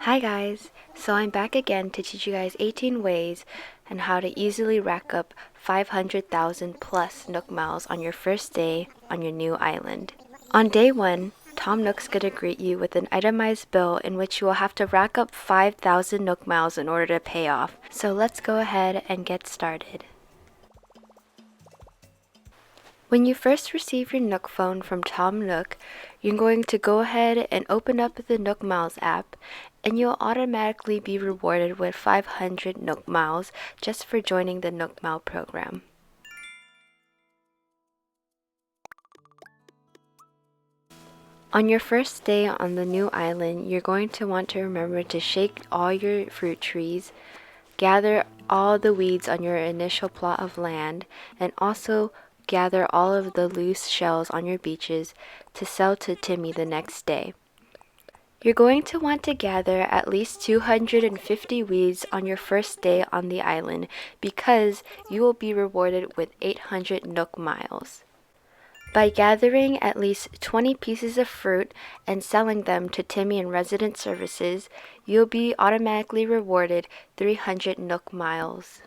Hi guys! So I'm back again to teach you guys 18 ways and how to easily rack up 500,000 plus Nook Miles on your first day on your new island. On day 1, Tom Nook's gonna greet you with an itemized bill in which you will have to rack up 5,000 Nook Miles in order to pay off. So let's go ahead and get started. When you first receive your Nook phone from Tom Nook, you're going to go ahead and open up the Nook Miles app, and you'll automatically be rewarded with 500 Nook Miles just for joining the Nook Mile program. On your first day on the new island, you're going to want to remember to shake all your fruit trees, gather all the weeds on your initial plot of land, and also gather all of the loose shells on your beaches to sell to Timmy the next day. You're going to want to gather at least 250 weeds on your first day on the island because you will be rewarded with 800 Nook Miles. By gathering at least 20 pieces of fruit and selling them to Timmy in Resident Services, you'll be automatically rewarded 300 Nook Miles.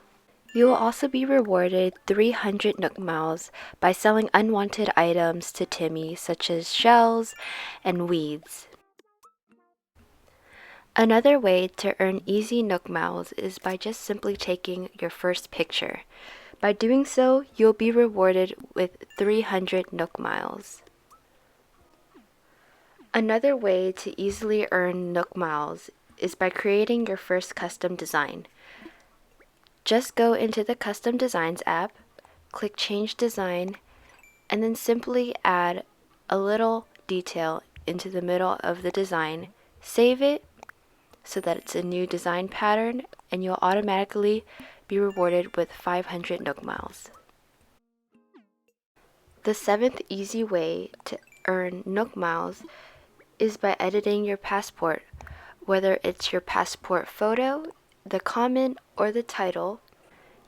You will also be rewarded 300 Nook Miles by selling unwanted items to Timmy such as shells and weeds. Another way to earn easy Nook Miles is by just simply taking your first picture. By doing so, you'll be rewarded with 300 Nook Miles. Another way to easily earn Nook Miles is by creating your first custom design. Just go into the Custom Designs app, click Change Design, and then simply add a little detail into the middle of the design. Save it so that it's a new design pattern, and you'll automatically be rewarded with 500 Nook Miles. The 7th easy way to earn Nook Miles is by editing your passport, whether it's your passport photo, the comment, or the title.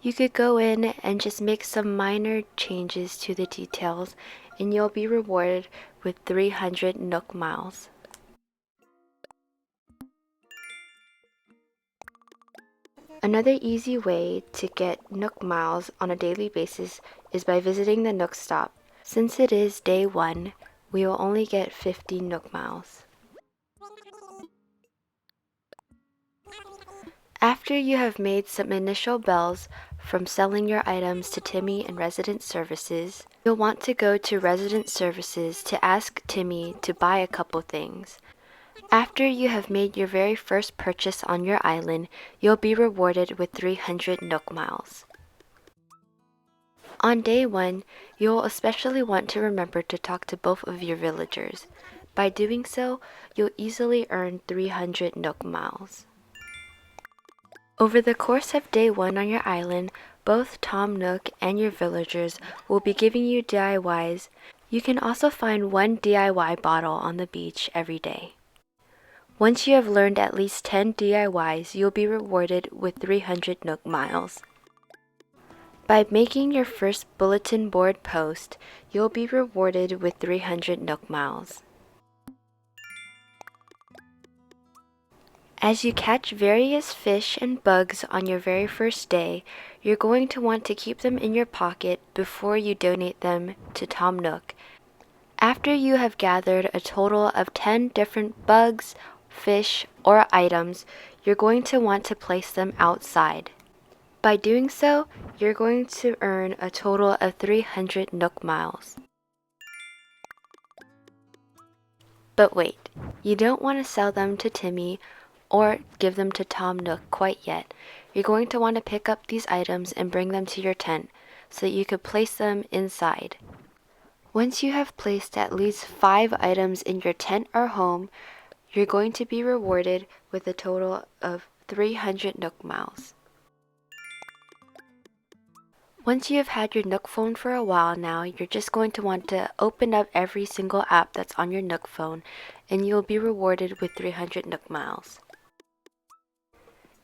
You could go in and just make some minor changes to the details, and you'll be rewarded with 300 Nook Miles. Another easy way to get Nook Miles on a daily basis is by visiting the Nook Stop. Since it is day 1, we will only get 50 Nook Miles. After you have made some initial bells from selling your items to Timmy in Resident Services, you'll want to go to Resident Services to ask Timmy to buy a couple things. After you have made your very first purchase on your island, you'll be rewarded with 300 Nook Miles. On day 1, you'll especially want to remember to talk to both of your villagers. By doing so, you'll easily earn 300 Nook Miles. Over the course of day 1 on your island, both Tom Nook and your villagers will be giving you DIYs. You can also find one DIY bottle on the beach every day. Once you have learned at least 10 DIYs, you'll be rewarded with 300 Nook Miles. By making your first bulletin board post, you'll be rewarded with 300 Nook Miles. As you catch various fish and bugs on your very first day, you're going to want to keep them in your pocket before you donate them to Tom Nook. After you have gathered a total of 10 different bugs, fish, or items, you're going to want to place them outside. By doing so, you're going to earn a total of 300 Nook Miles. But wait, you don't want to sell them to Timmy or give them to Tom Nook quite yet. You're going to want to pick up these items and bring them to your tent so that you could place them inside. Once you have placed at least 5 items in your tent or home, you're going to be rewarded with a total of 300 Nook Miles. Once you have had your Nook phone for a while now, you're just going to want to open up every single app that's on your Nook phone, and you'll be rewarded with 300 Nook Miles.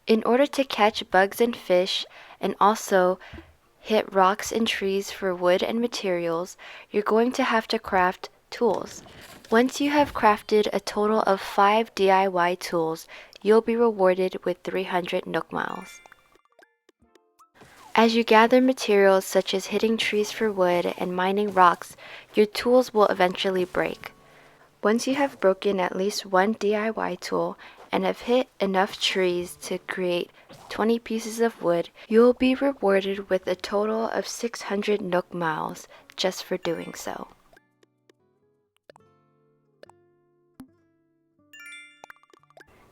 In order to catch bugs and fish, and also hit rocks and trees for wood and materials, you're going to have to craft tools. Once you have crafted a total of 5 DIY tools, you'll be rewarded with 300 Nook Miles. As you gather materials such as hitting trees for wood and mining rocks, your tools will eventually break. Once you have broken at least one DIY tool and have hit enough trees to create 20 pieces of wood, you will be rewarded with a total of 600 Nook Miles just for doing so.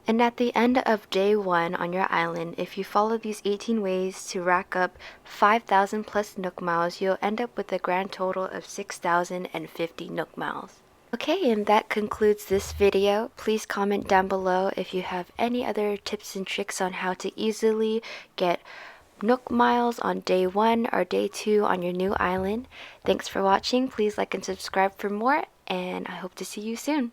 And at the end of day 1 on your island, if you follow these 18 ways to rack up 5,000 plus Nook Miles, you'll end up with a grand total of 6,050 Nook Miles. Okay, and that concludes this video. Please comment down below if you have any other tips and tricks on how to easily get Nook Miles on day 1 or day 2 on your new island. Thanks for watching. Please like and subscribe for more, and I hope to see you soon.